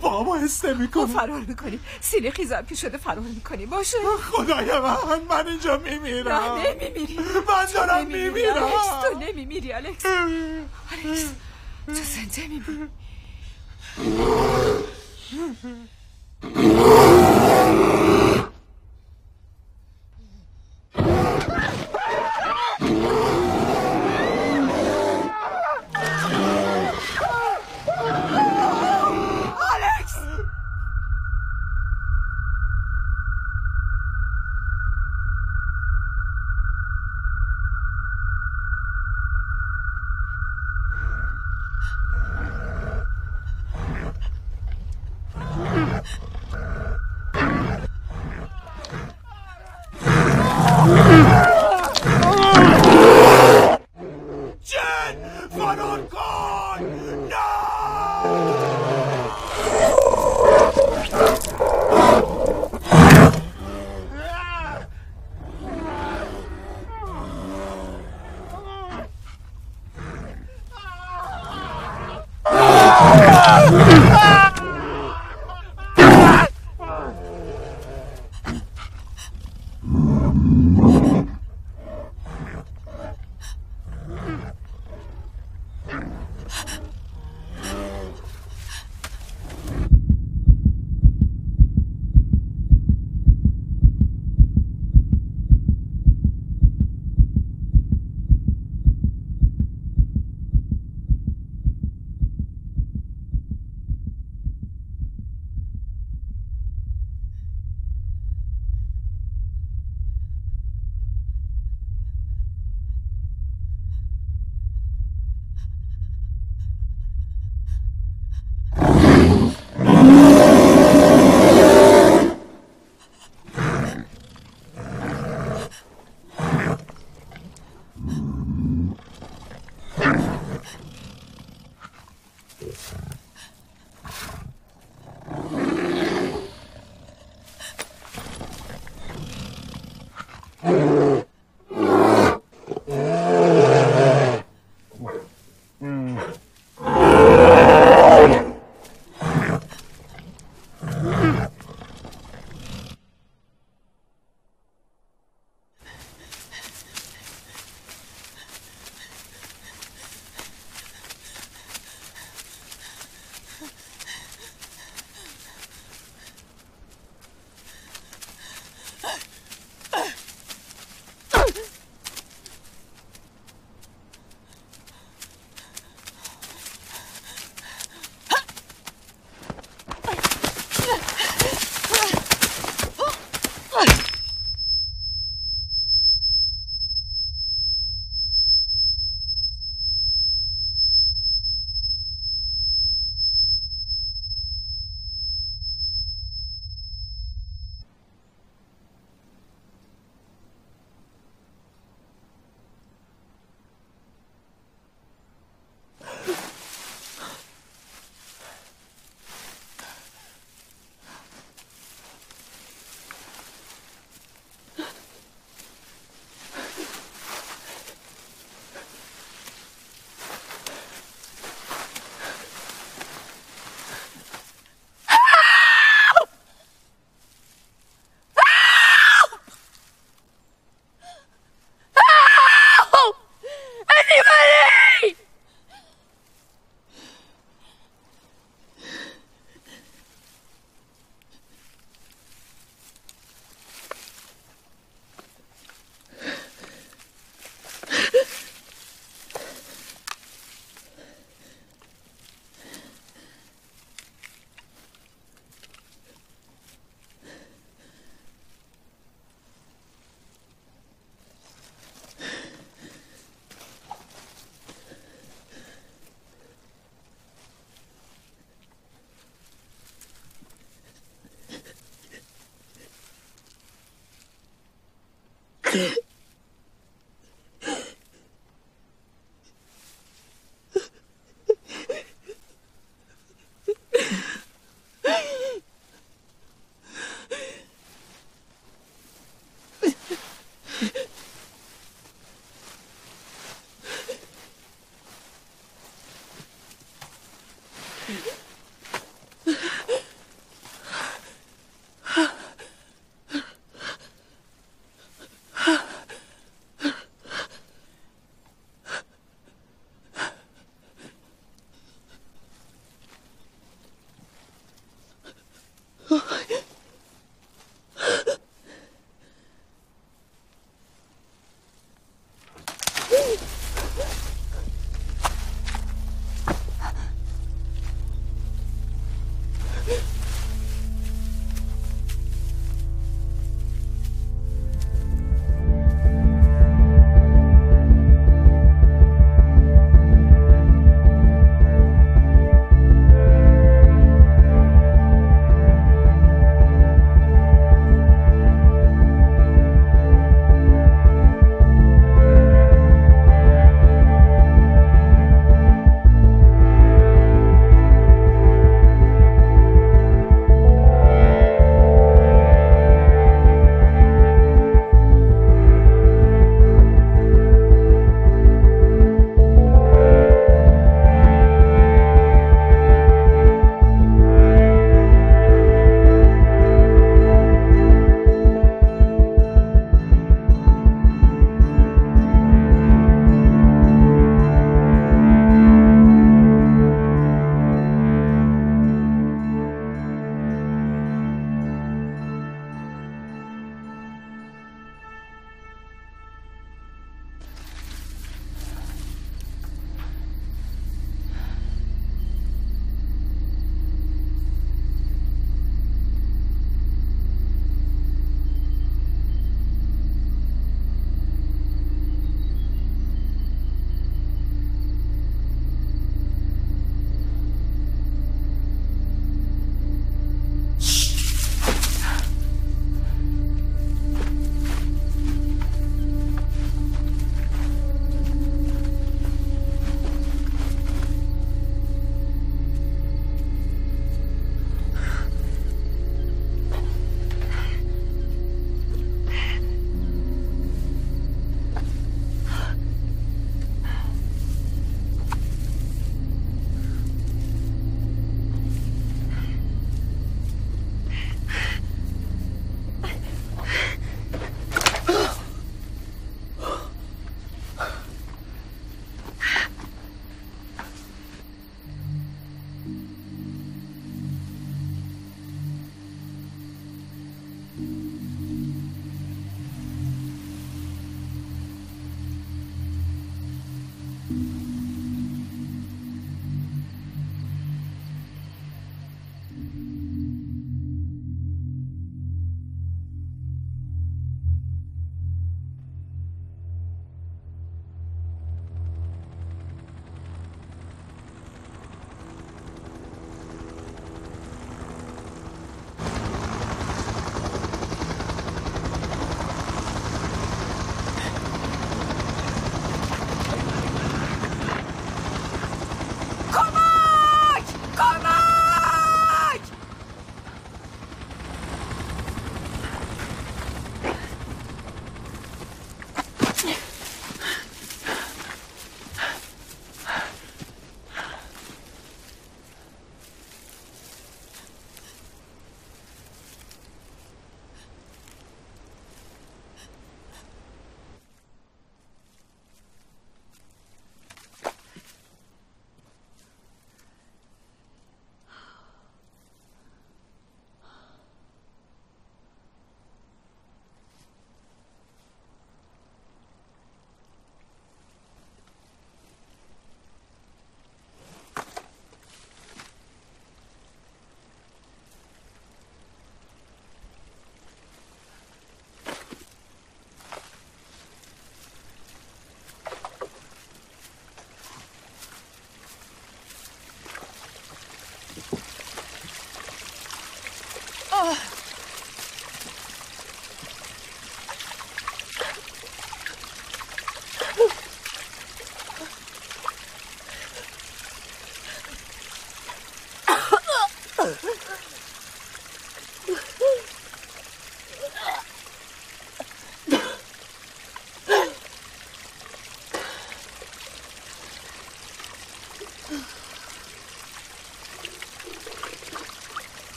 بابا هسته میکنه.
فرار میکنیم. سینه خیزم که شده فرار میکنیم. باشه
خدای من اینجا میمیرم.
نه نمیمیری.
من دارم میمیرم.
تو نمیمیری الکس. تو زنده میمیری.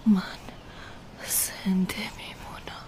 من زنده میمونم.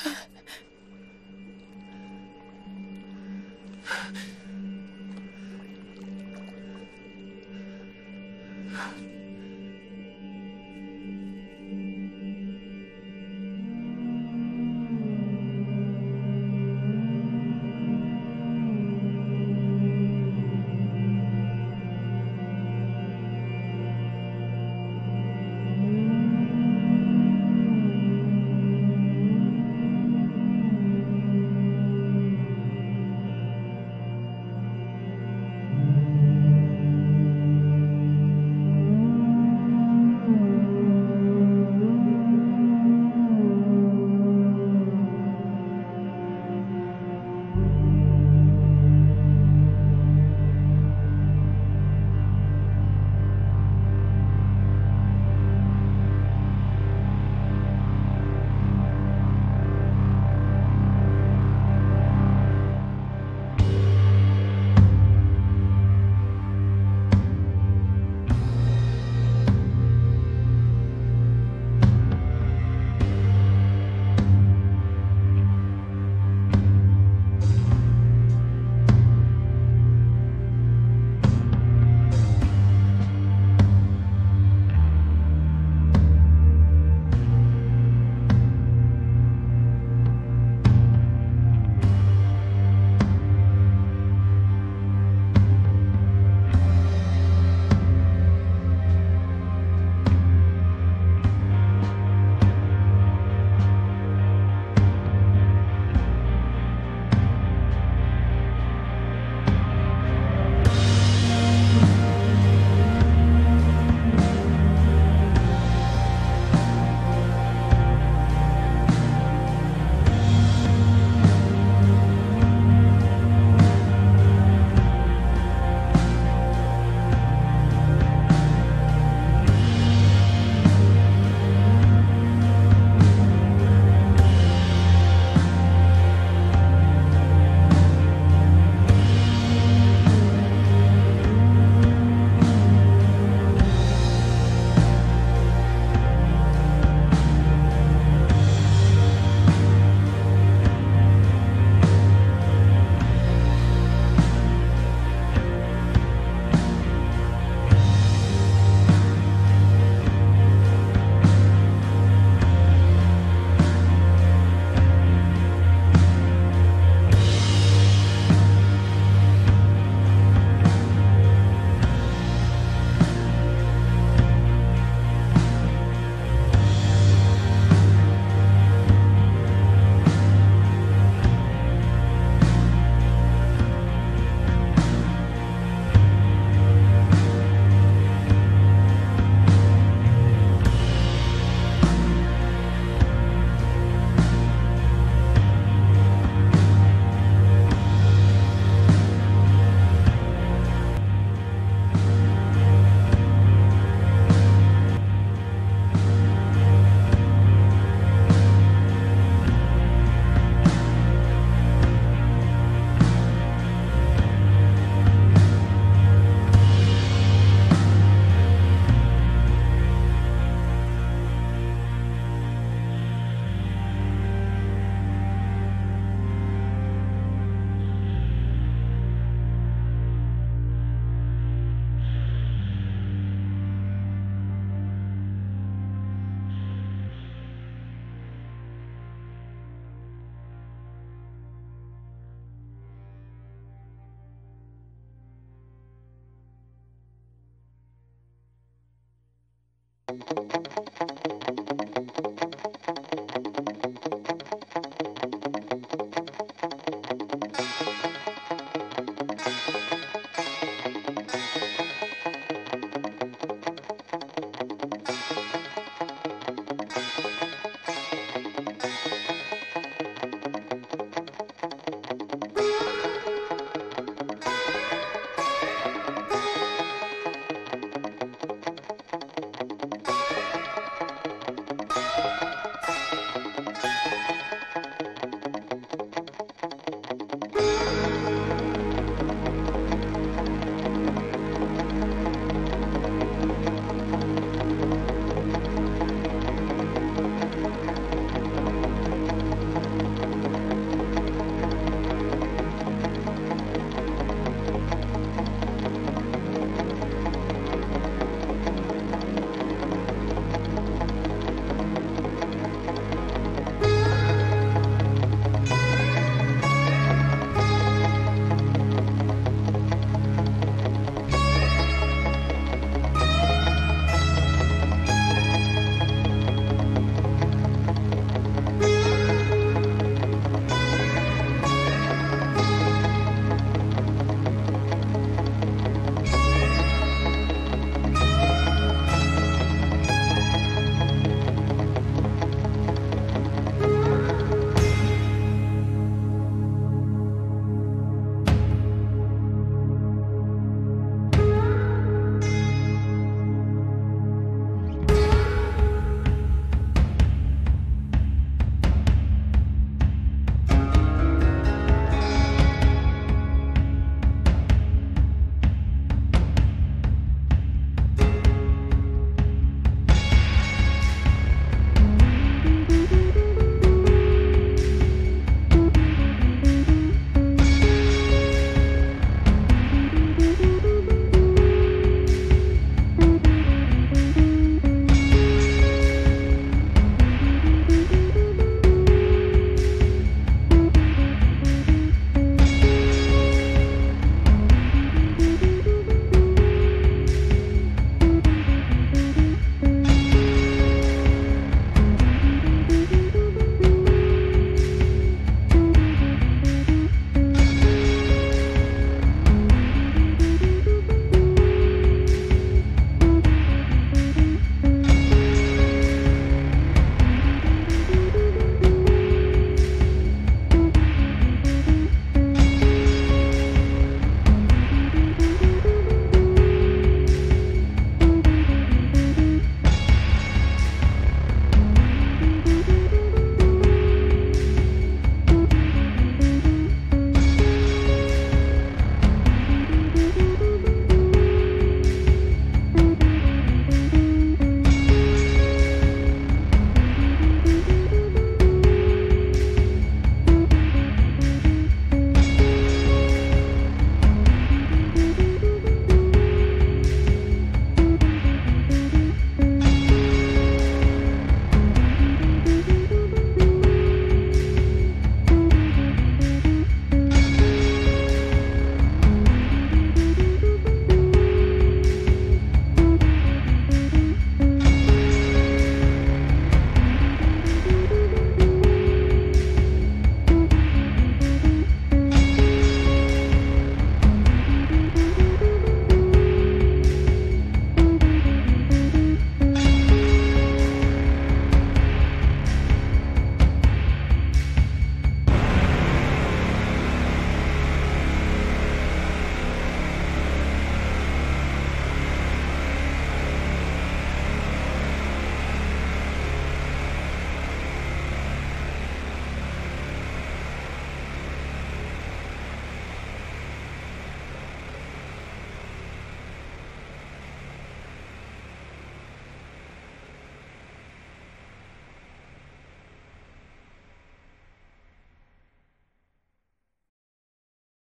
Thank you.